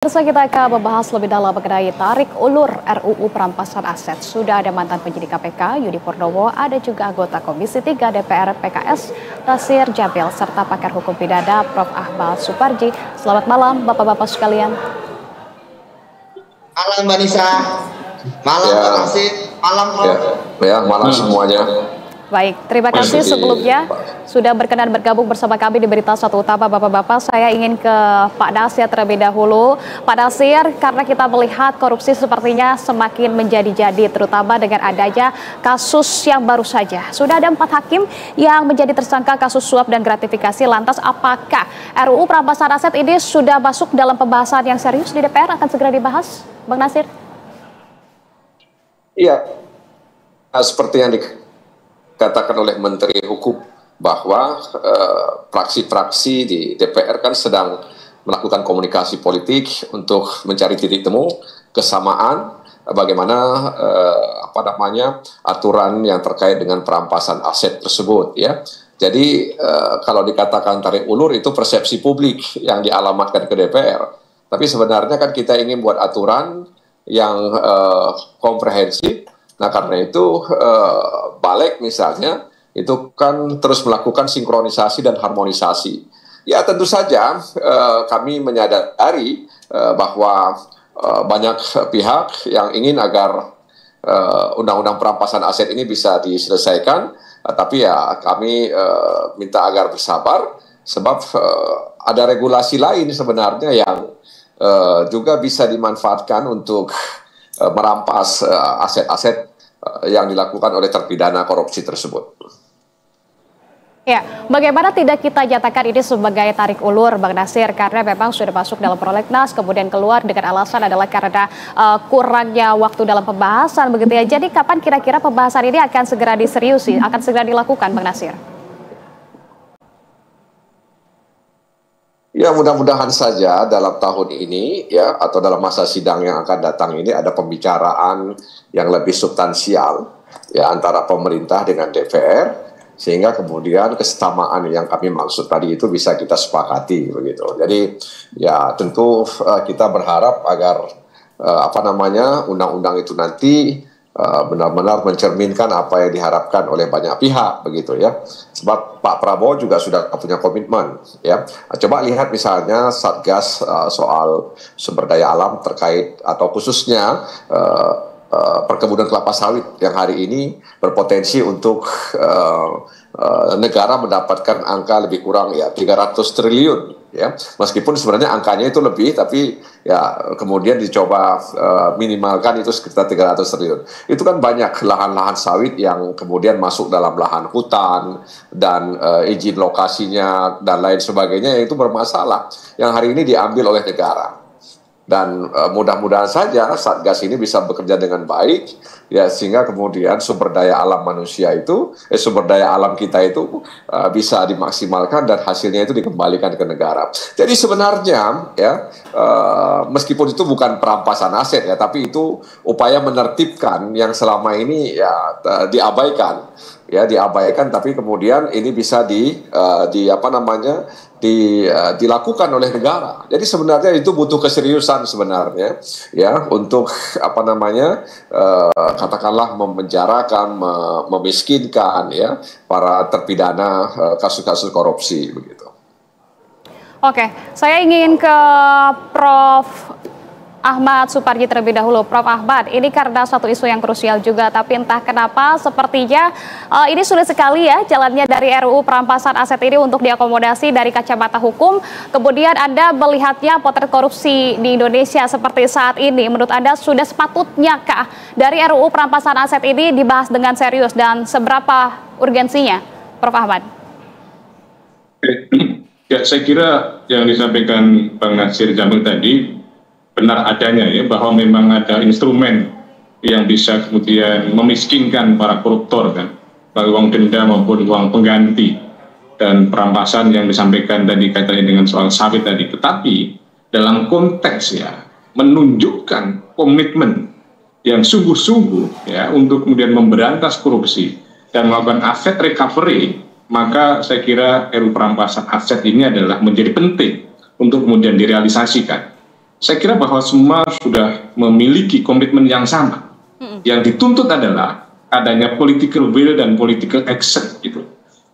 Pemirsa, kita akan membahas lebih dalam mengenai tarik ulur RUU Perampasan Aset. Sudah ada mantan penyidik KPK Yudi Purnomo, ada juga anggota Komisi 3 DPR PKS Tasir Jabil, serta pakar hukum pidana Prof. Ahmad Suparji. Selamat malam Bapak-Bapak sekalian. Malam Mbak Nisa, malam Pak Nasir, malam Prof. Malam semuanya. Baik, terima kasih sebelumnya sudah berkenan bergabung bersama kami di Berita Satu Utama. Bapak-Bapak, saya ingin ke Pak Nasir terlebih dahulu. Pak Nasir, karena kita melihat korupsi sepertinya semakin menjadi-jadi, terutama dengan adanya kasus yang baru saja. Sudah ada 4 hakim yang menjadi tersangka kasus suap dan gratifikasi. Lantas apakah RUU Perampasan Aset ini sudah masuk dalam pembahasan yang serius di DPR? Akan segera dibahas, Bang Nasir? Iya, seperti yang dikatakan oleh Menteri Hukum bahwa fraksi-fraksi di DPR kan sedang melakukan komunikasi politik untuk mencari titik temu kesamaan bagaimana aturan yang terkait dengan perampasan aset tersebut, ya. Jadi kalau dikatakan tarik ulur itu persepsi publik yang dialamatkan ke DPR, tapi sebenarnya kan kita ingin buat aturan yang komprehensif. Nah, karena itu balik misalnya itu kan terus melakukan sinkronisasi dan harmonisasi. Ya tentu saja kami menyadari bahwa banyak pihak yang ingin agar undang-undang perampasan aset ini bisa diselesaikan, tapi ya kami minta agar bersabar sebab ada regulasi lain sebenarnya yang juga bisa dimanfaatkan untuk merampas aset-aset yang dilakukan oleh terpidana korupsi tersebut. Ya, bagaimana tidak kita nyatakan ini sebagai tarik ulur, Bang Nasir, karena memang sudah masuk dalam prolegnas, kemudian keluar dengan alasan adalah karena kurangnya waktu dalam pembahasan, begitu ya. Jadi kapan kira-kira pembahasan ini akan segera diseriusi, akan segera dilakukan, Bang Nasir? Ya, mudah-mudahan saja dalam tahun ini ya atau dalam masa sidang yang akan datang ini ada pembicaraan yang lebih substansial ya antara pemerintah dengan DPR, sehingga kemudian kesetaraan yang kami maksud tadi itu bisa kita sepakati begitu. Jadi ya tentu kita berharap agar undang-undang itu nanti benar-benar mencerminkan apa yang diharapkan oleh banyak pihak begitu ya. Sebab Pak Prabowo juga sudah punya komitmen ya. Coba lihat misalnya Satgas soal sumber daya alam terkait atau khususnya perkebunan kelapa sawit yang hari ini berpotensi untuk negara mendapatkan angka lebih kurang ya 300 triliun ya. Meskipun sebenarnya angkanya itu lebih, tapi ya kemudian dicoba minimalkan itu sekitar 300 triliun. Itu kan banyak lahan-lahan sawit yang kemudian masuk dalam lahan hutan dan izin lokasinya dan lain sebagainya yang itu bermasalah yang hari ini diambil oleh negara. Dan mudah-mudahan saja Satgas ini bisa bekerja dengan baik ya, sehingga kemudian sumber daya alam manusia itu sumber daya alam kita itu bisa dimaksimalkan dan hasilnya itu dikembalikan ke negara. Jadi sebenarnya ya meskipun itu bukan perampasan aset ya, tapi itu upaya menertibkan yang selama ini ya diabaikan, tapi kemudian ini bisa dilakukan oleh negara. Jadi sebenarnya itu butuh keseriusan sebenarnya ya untuk katakanlah memenjarakan, memiskinkan ya para terpidana kasus-kasus korupsi begitu. Oke, saya ingin ke Prof. Ahmad Suparji terlebih dahulu. Prof. Ahmad, ini karena satu isu yang krusial juga, tapi entah kenapa sepertinya ini sulit sekali ya jalannya dari RUU Perampasan Aset ini untuk diakomodasi dari kacamata hukum. Kemudian Anda melihatnya potret korupsi di Indonesia seperti saat ini. Menurut Anda sudah sepatutnya kah dari RUU Perampasan Aset ini dibahas dengan serius dan seberapa urgensinya, Prof. Ahmad? Ya, saya kira yang disampaikan Bang Nasir Jamil tadi benar adanya ya, bahwa memang ada instrumen yang bisa kemudian memiskinkan para koruptor kan, baik uang denda maupun uang pengganti dan perampasan yang disampaikan tadi kaitannya dengan soal sawit tadi. Tetapi dalam konteks ya menunjukkan komitmen yang sungguh-sungguh ya untuk kemudian memberantas korupsi dan melakukan aset recovery, maka saya kira RUU perampasan aset ini adalah menjadi penting untuk kemudian direalisasikan. saya kira bahwa semua sudah memiliki komitmen yang sama. Yang dituntut adalah adanya political will dan political action gitu.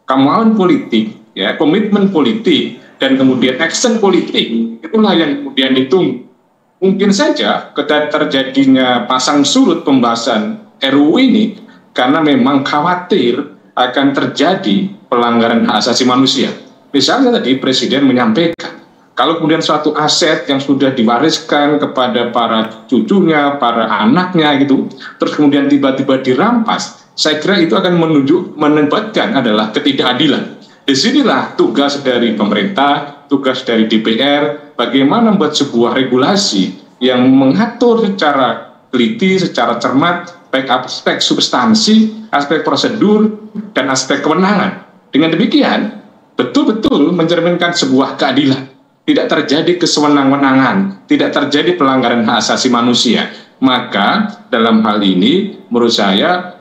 Kemauan politik, ya, komitmen politik dan kemudian action politik, itulah yang kemudian ditunggu. Mungkin saja terjadinya pasang surut pembahasan RUU ini karena memang khawatir akan terjadi pelanggaran hak asasi manusia. Misalnya tadi Presiden menyampaikan, kalau kemudian suatu aset yang sudah diwariskan kepada para cucunya, para anaknya gitu, terus kemudian tiba-tiba dirampas, saya kira itu akan menempatkan adalah ketidakadilan. Disinilah tugas dari pemerintah, tugas dari DPR, bagaimana membuat sebuah regulasi yang mengatur secara teliti, secara cermat, baik aspek substansi, aspek prosedur, dan aspek kewenangan. Dengan demikian, betul-betul mencerminkan sebuah keadilan. Tidak terjadi kesewenang-wenangan, tidak terjadi pelanggaran hak asasi manusia. Maka dalam hal ini menurut saya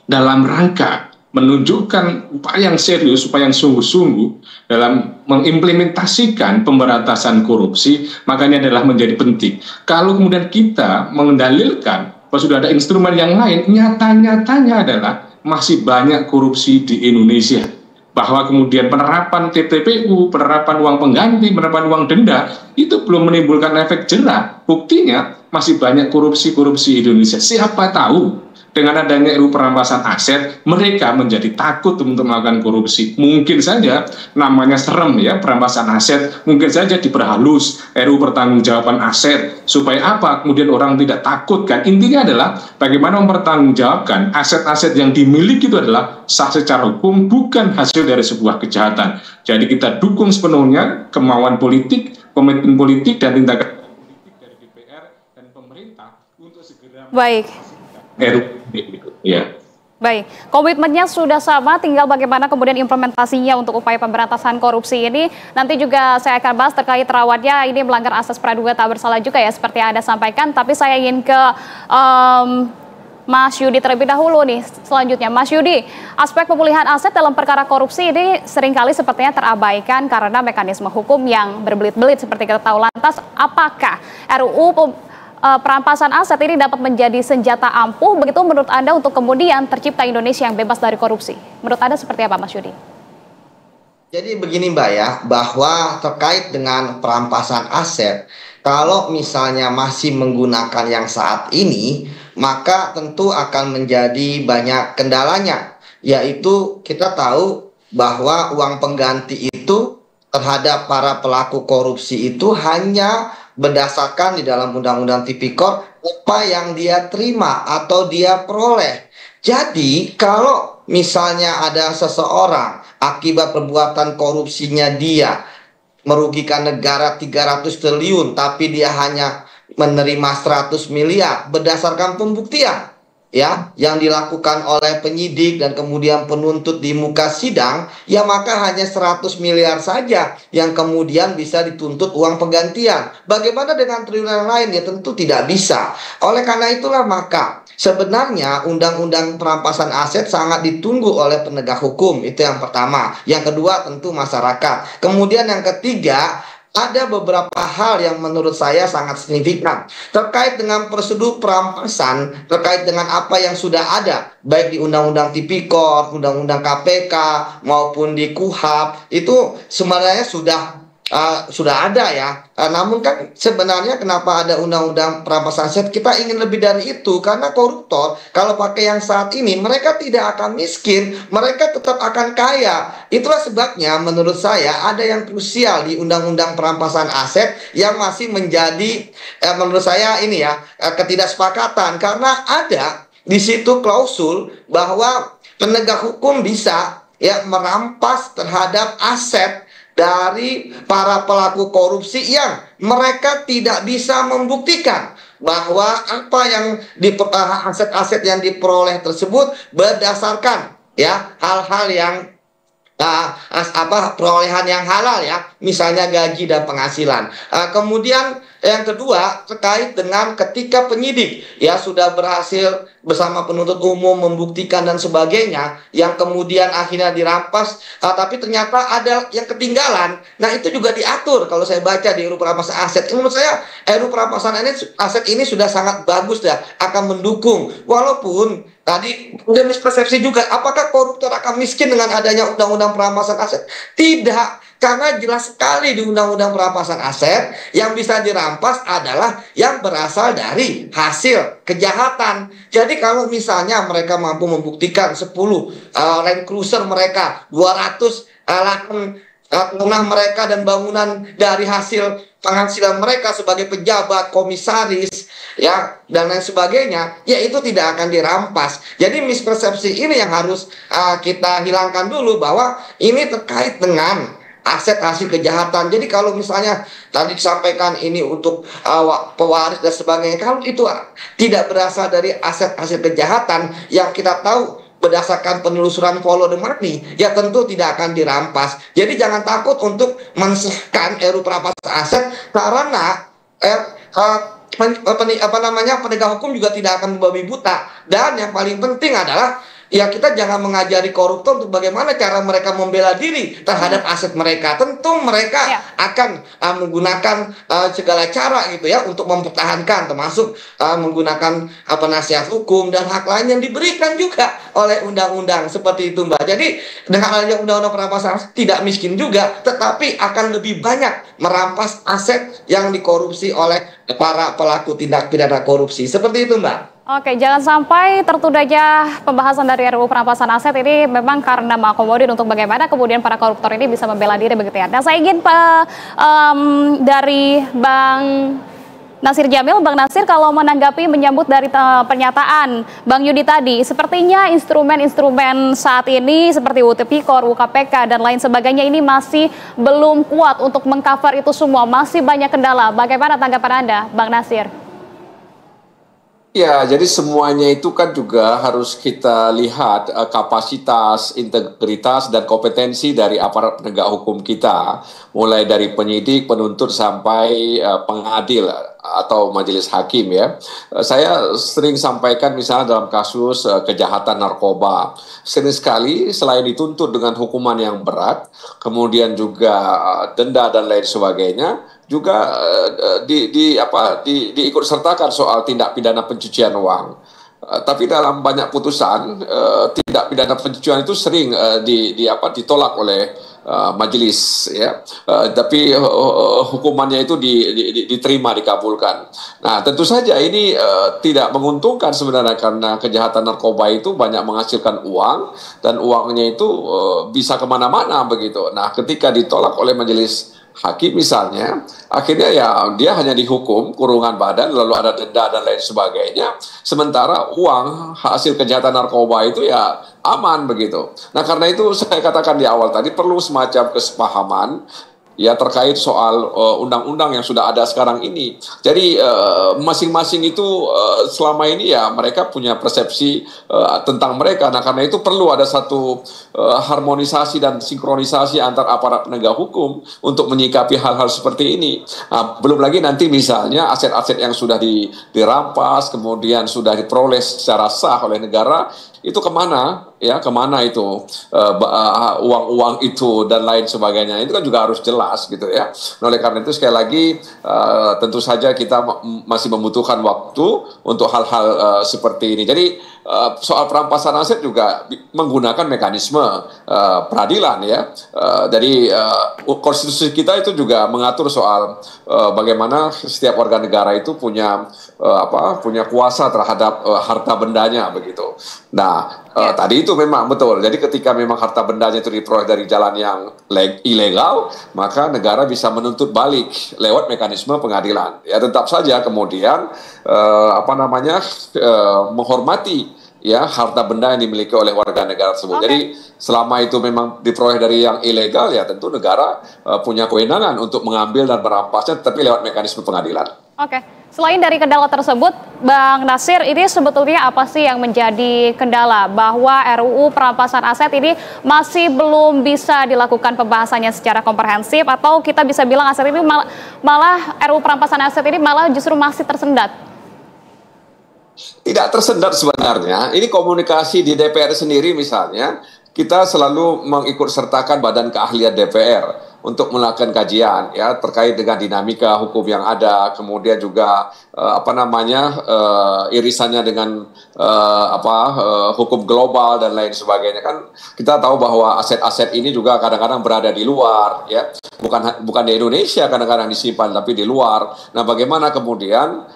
dalam rangka menunjukkan upaya yang serius, upaya yang sungguh-sungguh dalam mengimplementasikan pemberantasan korupsi, maka ini adalah menjadi penting. Kalau kemudian kita mendalilkan bahwa sudah ada instrumen yang lain, nyata-nyatanya adalah masih banyak korupsi di Indonesia. Bahwa kemudian penerapan TPPU, penerapan uang pengganti, penerapan uang denda, itu belum menimbulkan efek jerah. Buktinya masih banyak korupsi-korupsi di Indonesia. Siapa tahu dengan adanya RUU perampasan aset, mereka menjadi takut untuk melakukan korupsi. Mungkin saja namanya serem ya, perampasan aset, mungkin saja diperhalus RUU pertanggungjawaban aset. Supaya apa? Kemudian orang tidak takut kan. Intinya adalah bagaimana mempertanggungjawabkan aset-aset yang dimiliki itu adalah sah secara hukum, bukan hasil dari sebuah kejahatan. Jadi kita dukung sepenuhnya kemauan politik, komitmen politik, dan tindakan politik dari DPR dan pemerintah untuk segera ya. Baik, komitmennya sudah sama, tinggal bagaimana kemudian implementasinya untuk upaya pemberantasan korupsi ini. Nanti juga saya akan bahas terkait rawatnya ini melanggar asas praduga tak bersalah juga ya, seperti yang Anda sampaikan. Tapi saya ingin ke Mas Yudi terlebih dahulu nih. Selanjutnya, Mas Yudi, aspek pemulihan aset dalam perkara korupsi ini seringkali sepertinya terabaikan karena mekanisme hukum yang berbelit-belit seperti kita tahu. Lantas, apakah RUU perampasan aset ini dapat menjadi senjata ampuh begitu menurut Anda untuk kemudian tercipta Indonesia yang bebas dari korupsi? Menurut Anda seperti apa, Mas Yudi? Jadi begini Mbak ya, bahwa terkait dengan perampasan aset, kalau misalnya masih menggunakan yang saat ini, maka tentu akan menjadi banyak kendalanya. Yaitu kita tahu bahwa uang pengganti itu terhadap para pelaku korupsi itu hanya berdasarkan di dalam Undang-Undang Tipikor apa yang dia terima atau dia peroleh. Jadi kalau misalnya ada seseorang akibat perbuatan korupsinya dia merugikan negara 300 triliun tapi dia hanya menerima 100 miliar berdasarkan pembuktian ya yang dilakukan oleh penyidik dan kemudian penuntut di muka sidang, ya maka hanya 100 miliar saja yang kemudian bisa dituntut uang penggantian. Bagaimana dengan triliunan lain? Ya tentu tidak bisa. Oleh karena itulah maka sebenarnya undang-undang perampasan aset sangat ditunggu oleh penegak hukum. Itu yang pertama. Yang kedua tentu masyarakat. Kemudian yang ketiga, ada beberapa hal yang menurut saya sangat signifikan terkait dengan prosedur perampasan, terkait dengan apa yang sudah ada, baik di Undang-Undang Tipikor, Undang-Undang KPK, maupun di KUHP, itu sebenarnya sudah ada ya. Namun kan sebenarnya kenapa ada Undang-Undang perampasan aset? Kita ingin lebih dari itu, karena koruptor kalau pakai yang saat ini mereka tidak akan miskin, mereka tetap akan kaya. Itulah sebabnya menurut saya ada yang krusial di Undang-Undang perampasan aset yang masih menjadi menurut saya ini ya ketidaksepakatan, karena ada di situ klausul bahwa penegak hukum bisa ya merampas terhadap aset dari para pelaku korupsi yang mereka tidak bisa membuktikan bahwa apa yang aset-aset yang diperoleh tersebut berdasarkan ya hal-hal yang perolehan yang halal ya, misalnya gaji dan penghasilan. Kemudian Yang kedua, terkait dengan ketika penyidik ya sudah berhasil bersama penuntut umum membuktikan dan sebagainya, yang kemudian akhirnya dirampas, tapi ternyata ada yang ketinggalan. Nah, itu juga diatur kalau saya baca di RUU Perampasan Aset. Menurut saya RUU Perampasan Aset ini sudah sangat bagus ya, akan mendukung. Walaupun tadi udah mispersepsi juga, apakah koruptor akan miskin dengan adanya undang-undang perampasan aset? Tidak. Karena jelas sekali di Undang-Undang Perampasan Aset yang bisa dirampas adalah yang berasal dari hasil kejahatan. Jadi kalau misalnya mereka mampu membuktikan 10 Land Cruiser mereka, 200 lahan tanah mereka dan bangunan dari hasil penghasilan mereka sebagai pejabat, komisaris, ya dan lain sebagainya, ya itu tidak akan dirampas. Jadi mispersepsi ini yang harus kita hilangkan dulu, bahwa ini terkait dengan aset hasil kejahatan. Jadi kalau misalnya tadi disampaikan ini untuk pewaris dan sebagainya, kalau itu tidak berasal dari aset hasil kejahatan yang kita tahu berdasarkan penelusuran follow the money, ya tentu tidak akan dirampas. Jadi jangan takut untuk mensahkan RUU Perampasan Aset, karena penegak hukum juga tidak akan membabi buta. Dan yang paling penting adalah ya kita jangan mengajari koruptor untuk bagaimana cara mereka membela diri terhadap aset mereka. Tentu mereka akan menggunakan segala cara gitu ya untuk mempertahankan, termasuk menggunakan penasihat hukum dan hak lain yang diberikan juga oleh undang-undang seperti itu, Mbak. Jadi dengan adanya undang-undang perampasan aset tidak miskin juga, tetapi akan lebih banyak merampas aset yang dikorupsi oleh para pelaku tindak pidana korupsi. Seperti itu, Mbak. Oke, jangan sampai tertundanya pembahasan dari RUU Perampasan Aset ini memang karena mengakomodir untuk bagaimana kemudian para koruptor ini bisa membela diri begitu ya. Nah, saya ingin dari Bang Nasir Jamil, Bang Nasir, kalau menanggapi menyambut dari pernyataan Bang Yudi tadi, sepertinya instrumen-instrumen saat ini seperti UTPKOR, UKPK dan lain sebagainya ini masih belum kuat untuk mengcover itu semua, masih banyak kendala. Bagaimana tanggapan Anda, Bang Nasir? Ya, jadi semuanya itu kan juga harus kita lihat kapasitas, integritas, dan kompetensi dari aparat penegak hukum kita, mulai dari penyidik, penuntut, sampai pengadil atau majelis hakim ya. Saya sering sampaikan misalnya dalam kasus kejahatan narkoba, sering sekali selain dituntut dengan hukuman yang berat, kemudian juga denda dan lain sebagainya, juga diikut sertakan soal tindak pidana pencucian uang. Tapi dalam banyak putusan tindak pidana pencucian itu sering ditolak oleh majelis ya, tapi hukumannya itu diterima, dikabulkan. Nah, tentu saja ini tidak menguntungkan sebenarnya, karena kejahatan narkoba itu banyak menghasilkan uang dan uangnya itu bisa kemana-mana begitu. Nah, ketika ditolak oleh majelis hakim misalnya, akhirnya ya dia hanya dihukum kurungan badan, lalu ada denda dan lain sebagainya. Sementara uang hasil kejahatan narkoba itu ya aman begitu. Nah, karena itu saya katakan di awal tadi perlu semacam kesepahaman ya terkait soal undang-undang yang sudah ada sekarang ini. Jadi masing-masing itu selama ini ya mereka punya persepsi tentang mereka. Nah, karena itu perlu ada satu harmonisasi dan sinkronisasi antar aparat penegak hukum untuk menyikapi hal-hal seperti ini. Nah, belum lagi nanti misalnya aset-aset yang sudah dirampas, kemudian sudah diperoleh secara sah oleh negara, itu kemana ya, kemana itu uang-uang itu dan lain sebagainya, itu kan juga harus jelas gitu ya. Nah, oleh karena itu sekali lagi tentu saja kita masih membutuhkan waktu untuk hal-hal seperti ini. Jadi soal perampasan aset juga menggunakan mekanisme peradilan ya. Jadi konstitusi kita itu juga mengatur soal bagaimana setiap warga negara itu punya kuasa terhadap harta bendanya begitu. Nah, tadi itu memang betul. Jadi ketika memang harta bendanya itu diperoleh dari jalan yang ilegal, maka negara bisa menuntut balik lewat mekanisme pengadilan. Ya, tetap saja kemudian menghormati ya harta benda yang dimiliki oleh warga negara tersebut. Jadi selama itu memang diperoleh dari yang ilegal, ya tentu negara punya kewenangan untuk mengambil dan merampasnya, tetapi lewat mekanisme pengadilan. Oke, selain dari kendala tersebut, Bang Nasir, ini sebetulnya apa sih yang menjadi kendala bahwa RUU perampasan aset ini masih belum bisa dilakukan pembahasannya secara komprehensif, atau kita bisa bilang aset ini malah RUU perampasan aset ini malah justru masih tersendat? Tidak tersendat sebenarnya. Ini komunikasi di DPR sendiri misalnya, kita selalu mengikut sertakan badan keahlian DPR untuk melakukan kajian ya terkait dengan dinamika hukum yang ada, kemudian juga irisannya dengan hukum global dan lain sebagainya. Kan kita tahu bahwa aset-aset ini juga kadang-kadang berada di luar ya, bukan di Indonesia kadang-kadang disimpan tapi di luar. Nah, bagaimana kemudian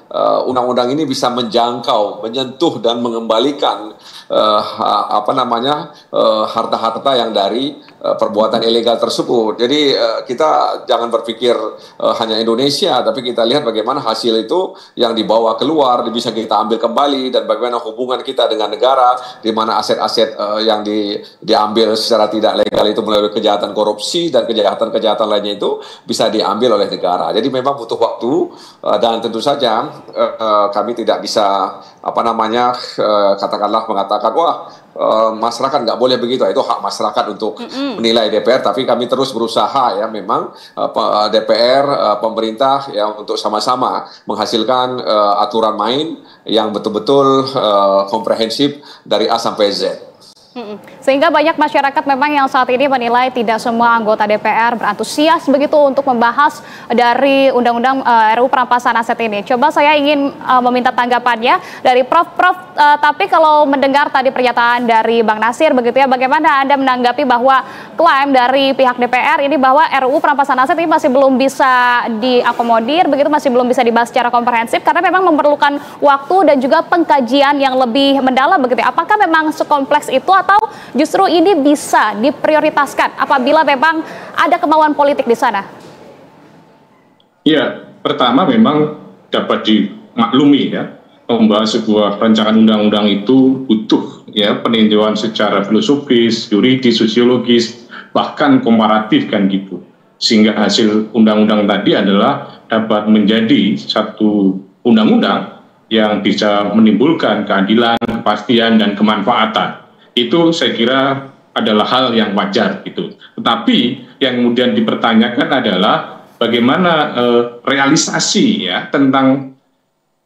undang-undang ini bisa menjangkau, menyentuh dan mengembalikan harta-harta yang dari perbuatan ilegal tersebut. Jadi kita jangan berpikir hanya Indonesia, tapi kita lihat bagaimana hasil itu yang dibawa keluar bisa kita ambil kembali, dan bagaimana hubungan kita dengan negara, di mana aset-aset yang diambil secara tidak legal itu melalui kejahatan korupsi dan kejahatan-kejahatan lainnya itu bisa diambil oleh negara. Jadi memang butuh waktu, dan tentu saja kami tidak bisa katakanlah mengatakan masyarakat nggak boleh begitu, itu hak masyarakat untuk menilai DPR, tapi kami terus berusaha ya memang DPR, pemerintah ya untuk sama-sama menghasilkan aturan main yang betul-betul komprehensif dari A sampai Z. Sehingga banyak masyarakat memang yang saat ini menilai tidak semua anggota DPR berantusias begitu untuk membahas dari Undang-Undang RUU perampasan aset ini. Coba saya ingin meminta tanggapannya dari Prof. Tapi kalau mendengar tadi pernyataan dari Bang Nasir begitu ya, bagaimana Anda menanggapi bahwa klaim dari pihak DPR ini bahwa RUU perampasan aset ini masih belum bisa diakomodir begitu, masih belum bisa dibahas secara komprehensif karena memang memerlukan waktu dan juga pengkajian yang lebih mendalam begitu ya. Apakah memang sekompleks itu atau justru ini bisa diprioritaskan apabila memang ada kemauan politik di sana? Ya, pertama memang dapat dimaklumi ya, membahas sebuah rancangan undang-undang itu butuh ya peninjauan secara filosofis, yuridis, sosiologis, bahkan komparatif kan gitu. Sehingga hasil undang-undang tadi adalah dapat menjadi satu undang-undang yang bisa menimbulkan keadilan, kepastian, dan kemanfaatan. Itu saya kira adalah hal yang wajar gitu. Tetapi yang kemudian dipertanyakan adalah bagaimana realisasi ya tentang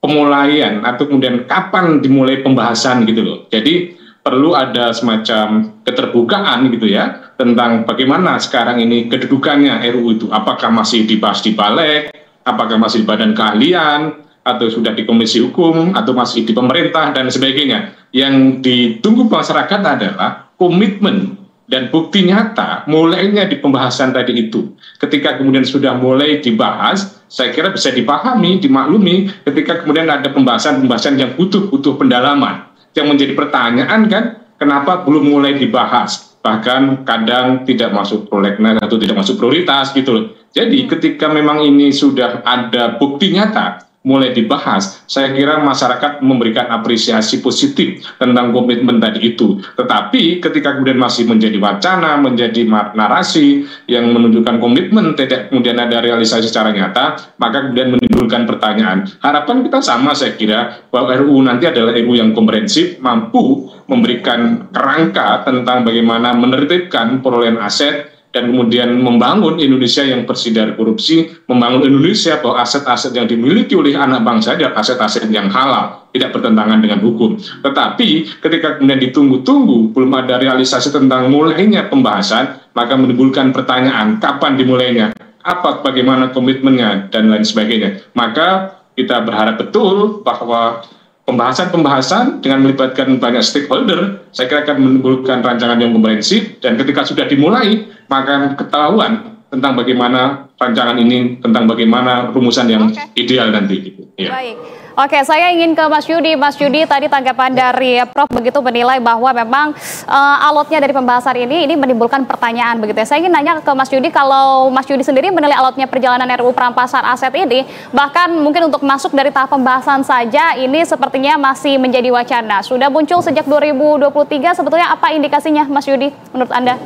pemulaian atau kemudian kapan dimulai pembahasan gitu loh. Jadi perlu ada semacam keterbukaan gitu ya tentang bagaimana sekarang ini kedudukannya RUU itu. Apakah masih dibahas di Balek, apakah masih di Badan Keahlian, atau sudah di Komisi Hukum, atau masih di pemerintah, dan sebagainya. Yang ditunggu masyarakat adalah komitmen dan bukti nyata mulainya di pembahasan tadi itu. Ketika kemudian sudah mulai dibahas, saya kira bisa dipahami, dimaklumi, ketika kemudian ada pembahasan-pembahasan yang butuh pendalaman. Yang menjadi pertanyaan kan, kenapa belum mulai dibahas? Bahkan kadang tidak masuk prolegnas atau tidak masuk prioritas gitu loh. Jadi ketika memang ini sudah ada bukti nyata, mulai dibahas, saya kira masyarakat memberikan apresiasi positif tentang komitmen tadi itu. Tetapi ketika kemudian masih menjadi wacana, menjadi narasi yang menunjukkan komitmen, tidak kemudian ada realisasi secara nyata, maka kemudian menimbulkan pertanyaan. Harapan kita sama saya kira, bahwa RUU nanti adalah RUU yang komprehensif, mampu memberikan kerangka tentang bagaimana menertibkan perolehan aset, dan kemudian membangun Indonesia yang bersih dari korupsi, membangun Indonesia bahwa aset-aset yang dimiliki oleh anak bangsa adalah aset-aset yang halal, tidak bertentangan dengan hukum. Tetapi ketika kemudian ditunggu-tunggu, belum ada realisasi tentang mulainya pembahasan, maka menimbulkan pertanyaan, kapan dimulainya, bagaimana komitmennya, dan lain sebagainya. Maka kita berharap betul bahwa pembahasan-pembahasan dengan melibatkan banyak stakeholder, saya kira akan menimbulkan rancangan yang komprehensif, dan ketika sudah dimulai, maka ketahuan tentang bagaimana rancangan ini, tentang bagaimana rumusan yang ideal nanti. Gitu. Ya. Baik. Oke, saya ingin ke Mas Yudi. Mas Yudi, tadi tanggapan dari Prof begitu menilai bahwa memang alotnya dari pembahasan ini menimbulkan pertanyaan begitu ya. Saya ingin nanya ke Mas Yudi, kalau Mas Yudi sendiri menilai alotnya perjalanan RUU perampasan aset ini, bahkan mungkin untuk masuk dari tahap pembahasan saja ini sepertinya masih menjadi wacana. Sudah muncul sejak 2023, sebetulnya apa indikasinya Mas Yudi menurut Anda?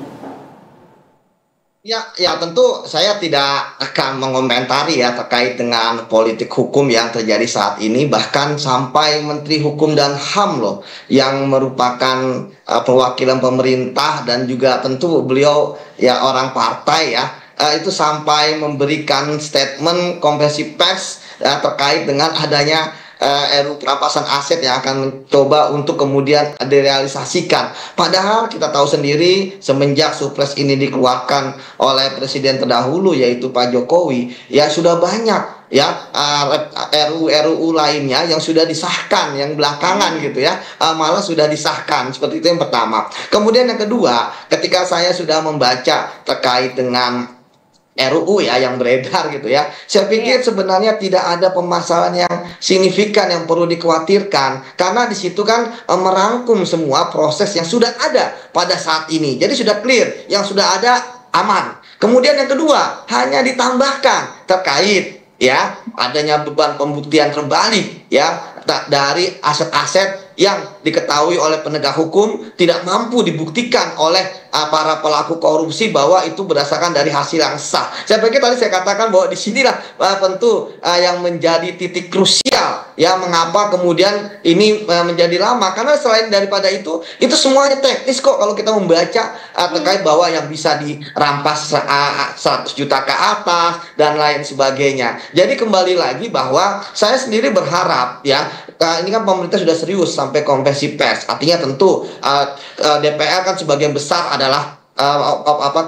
Ya, tentu saya tidak akan mengomentari ya terkait dengan politik hukum yang terjadi saat ini, bahkan sampai Menteri Hukum dan HAM loh, yang merupakan perwakilan pemerintah dan juga tentu beliau ya orang partai ya, itu sampai memberikan statement konferensi pers terkait dengan adanya RUU perampasan aset yang akan mencoba untuk kemudian direalisasikan. Padahal kita tahu sendiri semenjak Supres ini dikeluarkan oleh Presiden terdahulu yaitu Pak Jokowi, ya sudah banyak ya RUU lainnya yang sudah disahkan, yang belakangan gitu ya, malah sudah disahkan. Seperti itu yang pertama. Kemudian yang kedua, ketika saya sudah membaca terkait dengan RUU ya yang beredar gitu ya, saya pikir sebenarnya tidak ada permasalahan yang signifikan yang perlu dikhawatirkan, karena di situ kan merangkum semua proses yang sudah ada pada saat ini, jadi sudah clear, yang sudah ada aman. Kemudian yang kedua, hanya ditambahkan terkait ya adanya beban pembuktian terbalik ya dari aset-aset yang diketahui oleh penegak hukum tidak mampu dibuktikan oleh para pelaku korupsi bahwa itu berdasarkan dari hasil yang sah. Saya pikir tadi saya katakan bahwa disinilah tentu yang menjadi titik krusial ya, mengapa kemudian ini menjadi lama, karena selain daripada itu semuanya teknis kok kalau kita membaca terkait bahwa yang bisa dirampas 100 juta ke atas dan lain sebagainya. Jadi kembali lagi bahwa saya sendiri berharap ya, ini kan pemerintah sudah serius sampai konferensi pers. Artinya tentu DPR kan sebagian besar adalah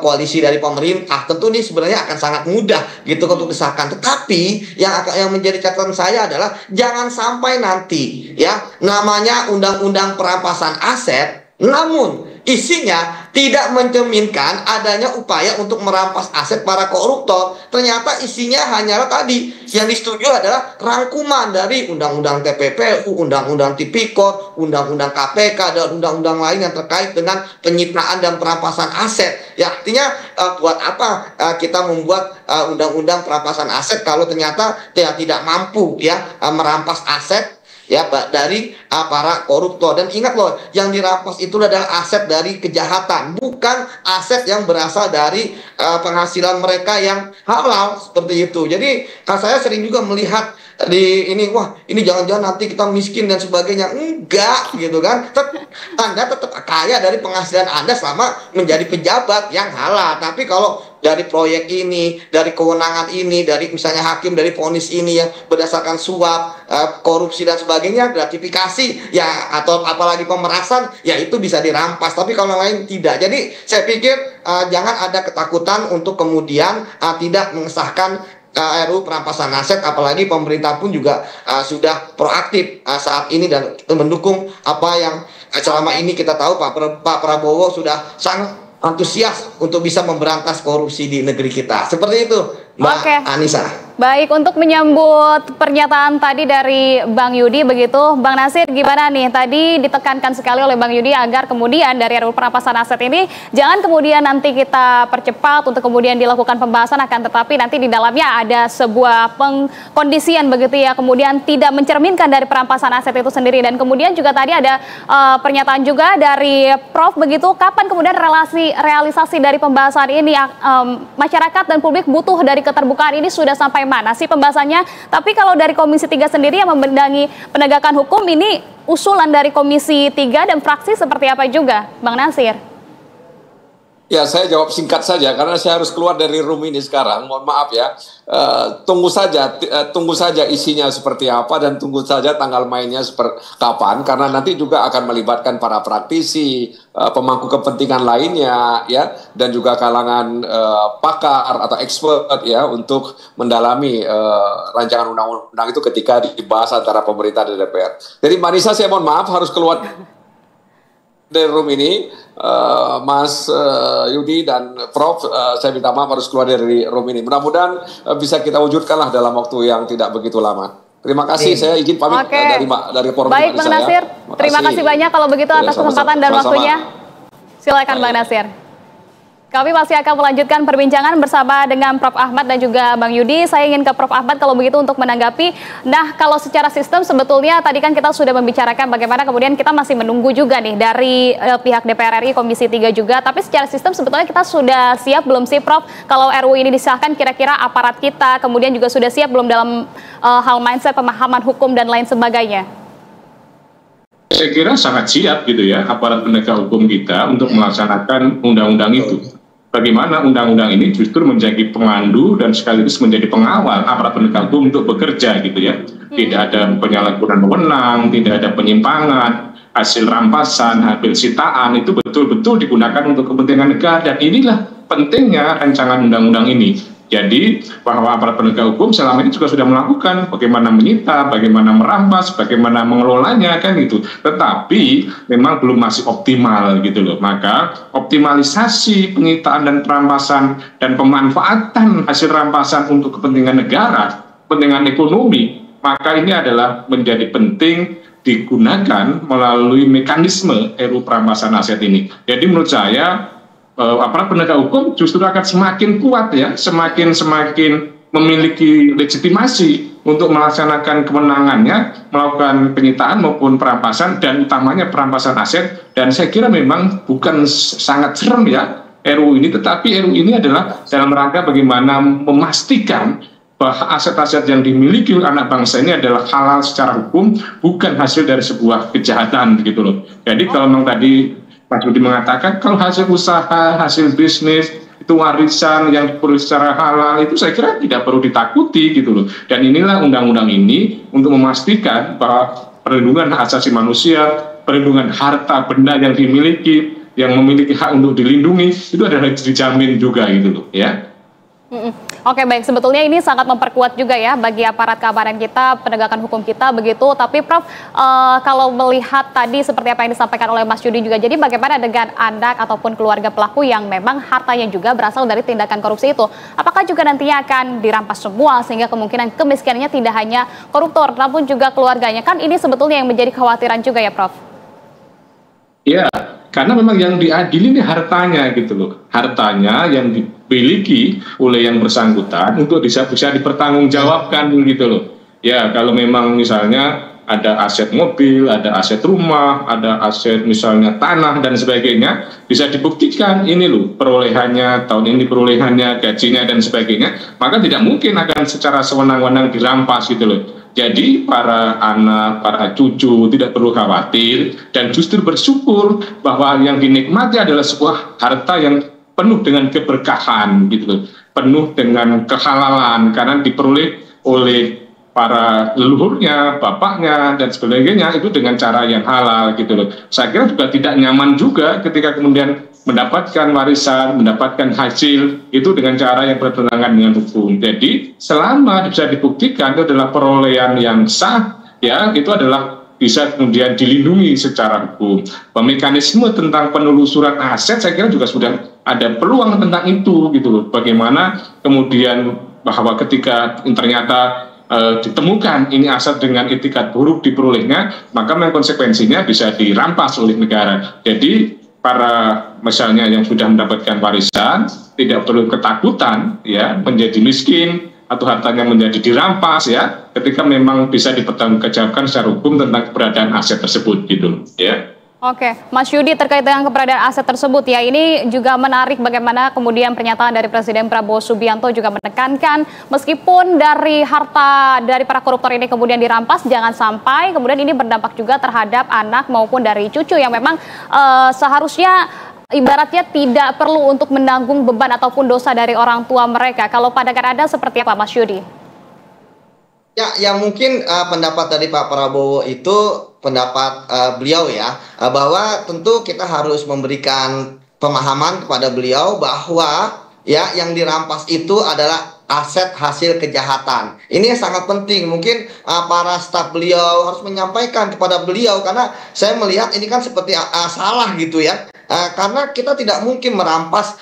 koalisi dari pemerintah. Tentu ini sebenarnya akan sangat mudah gitu untuk disahkan. Tetapi yang menjadi catatan saya adalah jangan sampai nanti ya namanya undang-undang perampasan aset, namun isinya tidak mencerminkan adanya upaya untuk merampas aset para koruptor. Ternyata isinya hanyalah tadi yang disetujui adalah rangkuman dari undang-undang TPPU, undang-undang Tipikor, undang-undang KPK, dan undang-undang lain yang terkait dengan penyitaan dan perampasan aset. Ya, artinya buat apa kita membuat undang-undang perampasan aset kalau ternyata tidak mampu ya merampas aset ya dari para koruptor. Dan ingat loh, yang dirampas itu adalah aset dari kejahatan, bukan aset yang berasal dari penghasilan mereka yang halal seperti itu. Jadi saya sering juga melihat di ini, wah ini jangan-jangan nanti kita miskin dan sebagainya. Enggak gitu kan, Anda tetap kaya dari penghasilan Anda selama menjadi pejabat yang halal. Tapi kalau dari proyek ini, dari kewenangan ini, dari misalnya hakim dari vonis ini yang berdasarkan suap, korupsi dan sebagainya, gratifikasi ya, atau apalagi pemerasan, ya itu bisa dirampas. Tapi kalau lain tidak. Jadi saya pikir jangan ada ketakutan untuk kemudian tidak mengesahkan RUU perampasan aset, apalagi pemerintah pun juga sudah proaktif saat ini dan mendukung apa yang selama ini kita tahu Pak Prabowo sudah sangat antusias untuk bisa memberantas korupsi di negeri kita. Seperti itu, Mbak Anissa. Baik, untuk menyambut pernyataan tadi dari Bang Yudi begitu, Bang Nasir gimana nih? Tadi ditekankan sekali oleh Bang Yudi agar kemudian dari RUU perampasan aset ini jangan kemudian nanti kita percepat untuk kemudian dilakukan pembahasan, akan tetapi nanti di dalamnya ada sebuah pengkondisian begitu ya, kemudian tidak mencerminkan dari perampasan aset itu sendiri. Dan kemudian juga tadi ada pernyataan juga dari Prof begitu, kapan kemudian realisasi dari pembahasan ini? Masyarakat dan publik butuh dari keterbukaan ini sudah sampai mana sih pembahasannya? Tapi kalau dari Komisi 3 sendiri yang membendangi penegakan hukum ini, usulan dari Komisi 3 dan fraksi seperti apa juga, Bang Nasir? Ya, saya jawab singkat saja karena saya harus keluar dari room ini sekarang. Mohon maaf ya. Tunggu saja isinya seperti apa dan tunggu saja tanggal mainnya seperti kapan, karena nanti juga akan melibatkan para praktisi, pemangku kepentingan lainnya ya, dan juga kalangan pakar atau expert ya untuk mendalami rancangan undang-undang itu ketika dibahas antara pemerintah dan DPR. Jadi Mbak Nisa, saya mohon maaf harus keluar dari room ini. Mas Yudi dan Prof, saya minta maaf harus keluar dari room ini. Mudah-mudahan bisa kita wujudkanlah dalam waktu yang tidak begitu lama. Terima kasih, saya izin pamit dari forum. Baik, Bang Nasir, terima kasih banyak kalau begitu atas kesempatan dan waktunya. Silakan Bang Nasir. Kami masih akan melanjutkan perbincangan bersama dengan Prof. Ahmad dan juga Bang Yudi. Saya ingin ke Prof. Ahmad kalau begitu untuk menanggapi. Nah, kalau secara sistem sebetulnya tadi kan kita sudah membicarakan bagaimana kemudian kita masih menunggu juga nih dari pihak DPR RI Komisi 3 juga. Tapi secara sistem sebetulnya kita sudah siap belum sih Prof? Kalau RUU ini disahkan kira-kira aparat kita kemudian juga sudah siap belum dalam hal mindset pemahaman hukum dan lain sebagainya? Saya kira sangat siap gitu ya aparat penegak hukum kita untuk melaksanakan undang-undang itu. Bagaimana undang-undang ini justru menjadi pemandu dan sekaligus menjadi pengawal aparat penegak hukum untuk bekerja gitu ya. Tidak ada penyalahgunaan wewenang, tidak ada penyimpangan, hasil rampasan, hasil sitaan itu betul-betul digunakan untuk kepentingan negara, dan inilah pentingnya rancangan undang-undang ini. Jadi bahwa aparat penegak hukum selama ini juga sudah melakukan bagaimana menyita, bagaimana merampas, bagaimana mengelolanya kan gitu. Tetapi memang belum masih optimal gitu loh. Maka optimalisasi penyitaan dan perampasan dan pemanfaatan hasil rampasan untuk kepentingan negara, kepentingan ekonomi, maka ini adalah menjadi penting digunakan melalui mekanisme RUU perampasan aset ini. Jadi menurut saya aparat penegak hukum justru akan semakin kuat ya, semakin memiliki legitimasi untuk melaksanakan kewenangannya, melakukan penyitaan maupun perampasan, dan utamanya perampasan aset. Dan saya kira memang bukan sangat serem ya RUU ini, tetapi RUU ini adalah dalam rangka bagaimana memastikan bahwa aset-aset yang dimiliki anak bangsa ini adalah halal secara hukum, bukan hasil dari sebuah kejahatan gitu loh. Jadi kalau memang tadi Pak Budi mengatakan kalau hasil usaha, hasil bisnis itu warisan yang diperoleh secara halal, itu saya kira tidak perlu ditakuti gitu loh. Dan inilah undang-undang ini untuk memastikan bahwa perlindungan hak asasi manusia, perlindungan harta benda yang dimiliki, yang memiliki hak untuk dilindungi, itu adalah dijamin juga gitu loh ya. Oke, baik, sebetulnya ini sangat memperkuat juga ya bagi aparat keamanan kita, penegakan hukum kita begitu. Tapi Prof, kalau melihat tadi seperti apa yang disampaikan oleh Mas Yudi juga, jadi bagaimana dengan anak ataupun keluarga pelaku yang memang hartanya juga berasal dari tindakan korupsi itu? Apakah juga nantinya akan dirampas semua sehingga kemungkinan kemiskinannya tidak hanya koruptor, namun juga keluarganya? Kan ini sebetulnya yang menjadi kekhawatiran juga ya Prof? Ya, karena memang yang diadili ini hartanya gitu loh. Hartanya yang dimiliki oleh yang bersangkutan untuk bisa dipertanggungjawabkan gitu loh. Ya, kalau memang misalnya ada aset mobil, ada aset rumah, ada aset misalnya tanah dan sebagainya, bisa dibuktikan ini loh perolehannya, tahun ini perolehannya, gajinya dan sebagainya, maka tidak mungkin akan secara sewenang-wenang dirampas gitu loh. Jadi para anak, para cucu tidak perlu khawatir dan justru bersyukur bahwa yang dinikmati adalah sebuah harta yang penuh dengan keberkahan gitu loh, penuh dengan kehalalan karena diperoleh oleh para leluhurnya, bapaknya dan sebagainya itu dengan cara yang halal gitu loh. Saya kira juga tidak nyaman juga ketika kemudian mendapatkan warisan, mendapatkan hasil itu dengan cara yang bertentangan dengan hukum. Jadi selama bisa dibuktikan itu adalah perolehan yang sah, ya itu adalah bisa kemudian dilindungi secara hukum. Mekanisme tentang penelusuran aset saya kira juga sudah ada peluang tentang itu gitu loh. Bagaimana kemudian bahwa ketika ternyata ditemukan ini aset dengan etikat buruk diperolehnya, maka memang konsekuensinya bisa dirampas oleh negara. Jadi para misalnya yang sudah mendapatkan warisan tidak perlu ketakutan ya menjadi miskin atau hartanya menjadi dirampas ya ketika memang bisa dipertanggungjawabkan secara hukum tentang keberadaan aset tersebut gitu ya. Oke, Mas Yudi, terkait dengan keberadaan aset tersebut ya, ini juga menarik bagaimana kemudian pernyataan dari Presiden Prabowo Subianto juga menekankan meskipun dari harta dari para koruptor ini kemudian dirampas, jangan sampai kemudian ini berdampak juga terhadap anak maupun dari cucu yang memang seharusnya ibaratnya tidak perlu untuk menanggung beban ataupun dosa dari orang tua mereka. Kalau pandangan Anda seperti apa, Mas Yudi? Ya mungkin pendapat dari Pak Prabowo itu pendapat beliau ya, bahwa tentu kita harus memberikan pemahaman kepada beliau bahwa ya yang dirampas itu adalah aset hasil kejahatan. Ini sangat penting. Mungkin para staf beliau harus menyampaikan kepada beliau, karena saya melihat ini kan seperti salah gitu ya. Karena kita tidak mungkin merampas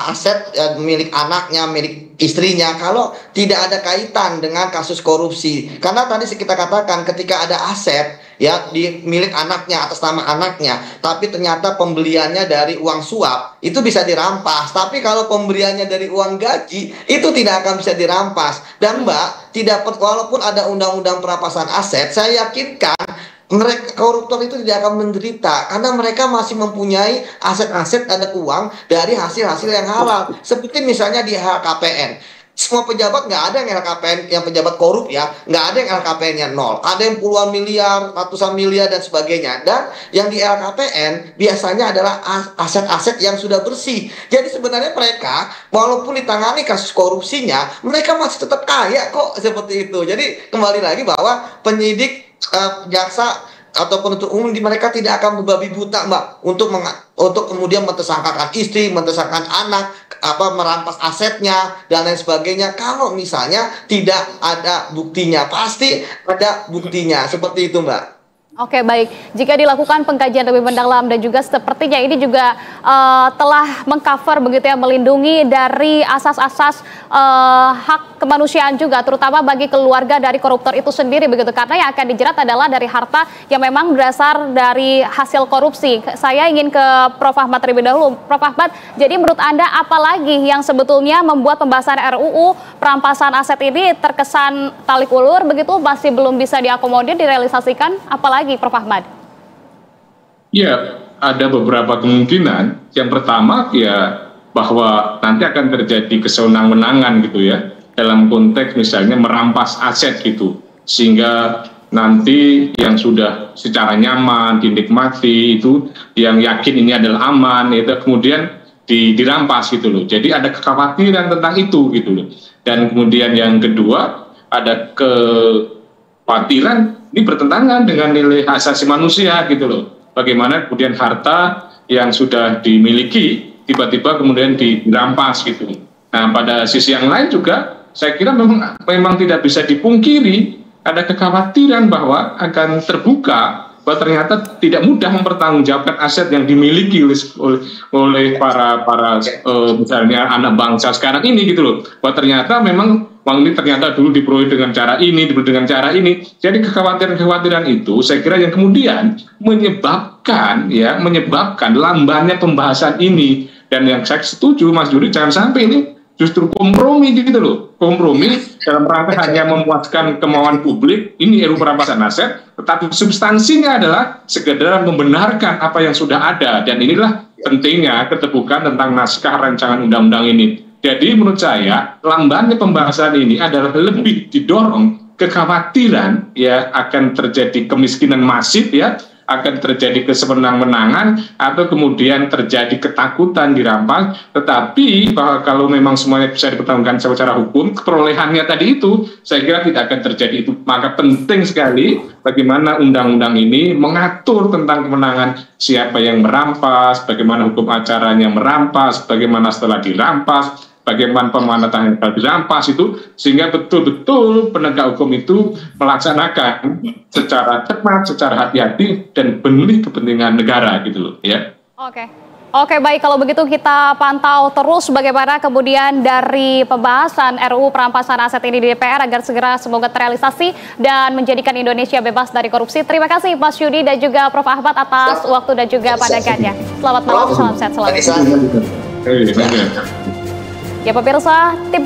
aset milik anaknya, milik istrinya kalau tidak ada kaitan dengan kasus korupsi. Karena tadi kita katakan ketika ada aset ya di milik anaknya atas nama anaknya, tapi ternyata pembeliannya dari uang suap, itu bisa dirampas. Tapi kalau pemberiannya dari uang gaji, itu tidak akan bisa dirampas. Dan Mbak, walaupun ada undang-undang perampasan aset, saya yakinkan mereka koruptor itu tidak akan menderita karena mereka masih mempunyai aset-aset, ada uang dari hasil-hasil yang halal. Seperti misalnya di LHKPN, semua pejabat nggak ada yang LHKPN, yang pejabat korup ya, nggak ada yang LHKPN-nya nol. Ada yang puluhan miliar, ratusan miliar dan sebagainya. Dan yang di LHKPN biasanya adalah aset-aset yang sudah bersih. Jadi sebenarnya mereka walaupun ditangani kasus korupsinya, mereka masih tetap kaya kok, seperti itu. Jadi kembali lagi bahwa penyidik, jaksa atau penuntut umum mereka tidak akan membabi buta, Mbak, untuk kemudian mentersangkakan istri, mentersangkakan anak, merampas asetnya dan lain sebagainya. Kalau misalnya tidak ada buktinya, pasti ada buktinya, seperti itu, Mbak. Oke, baik. Jika dilakukan pengkajian lebih mendalam dan juga sepertinya ini juga telah mengcover begitu ya, melindungi dari asas-asas hak kemanusiaan juga, terutama bagi keluarga dari koruptor itu sendiri begitu, karena yang akan dijerat adalah dari harta yang memang berasal dari hasil korupsi. Saya ingin ke Prof. Ahmad terlebih dahulu. Prof. Ahmad, jadi menurut Anda apa lagi yang sebetulnya membuat pembahasan RUU perampasan aset ini terkesan tarik ulur begitu, masih belum bisa diakomodir, direalisasikan, apalagi Prof. Ahmad? Ya, ada beberapa kemungkinan. Yang pertama ya bahwa nanti akan terjadi kesewenang-wenangan gitu ya, dalam konteks misalnya merampas aset gitu, sehingga nanti yang sudah secara nyaman dinikmati itu, yang yakin ini adalah aman, itu kemudian dirampas gitu loh. Jadi ada kekhawatiran tentang itu gitu loh. Dan kemudian yang kedua ada kekhawatiran ini bertentangan dengan nilai hak asasi manusia gitu loh. Bagaimana kemudian harta yang sudah dimiliki tiba-tiba kemudian dirampas gitu. Nah, pada sisi yang lain juga saya kira memang tidak bisa dipungkiri ada kekhawatiran bahwa akan terbuka bahwa ternyata tidak mudah mempertanggungjawabkan aset yang dimiliki oleh para misalnya anak bangsa sekarang ini gitu loh. Bahwa ternyata memang uang ini ternyata dulu diperoleh dengan cara ini, dulu dengan cara ini. Jadi kekhawatiran-kekhawatiran itu saya kira yang kemudian menyebabkan lambannya pembahasan ini. Dan yang saya setuju Mas Yuri, jangan sampai ini justru kompromi gitu loh. Kompromi dalam rangka hanya memuaskan kemauan publik, ini RUU perampasan aset, tetapi substansinya adalah sekedar membenarkan apa yang sudah ada. Dan inilah pentingnya keterbukaan tentang naskah rancangan undang-undang ini. Jadi menurut saya lambannya pembahasan ini adalah lebih didorong kekhawatiran ya akan terjadi kemiskinan masif ya, akan terjadi kesewenang-wenangan atau kemudian terjadi ketakutan dirampas. Tetapi bahwa kalau memang semuanya bisa dipertanggungjawabkan secara hukum, perolehannya tadi itu saya kira tidak akan terjadi itu. Maka penting sekali bagaimana undang-undang ini mengatur tentang kewenangan siapa yang merampas, bagaimana hukum acaranya merampas, bagaimana setelah dirampas, bagaimana pemanfaatan yang telah dirampas itu, sehingga betul-betul penegak hukum itu melaksanakan secara cermat, secara hati-hati dan demi kepentingan negara gitu loh ya. Oke, baik, kalau begitu kita pantau terus bagaimana kemudian dari pembahasan RUU perampasan aset ini di DPR agar segera semoga terrealisasi dan menjadikan Indonesia bebas dari korupsi. Terima kasih Mas Yudi dan juga Prof. Ahmad atas waktu dan juga pandangannya. Selamat malam, salam sehat selalu. Ya pemirsa, tim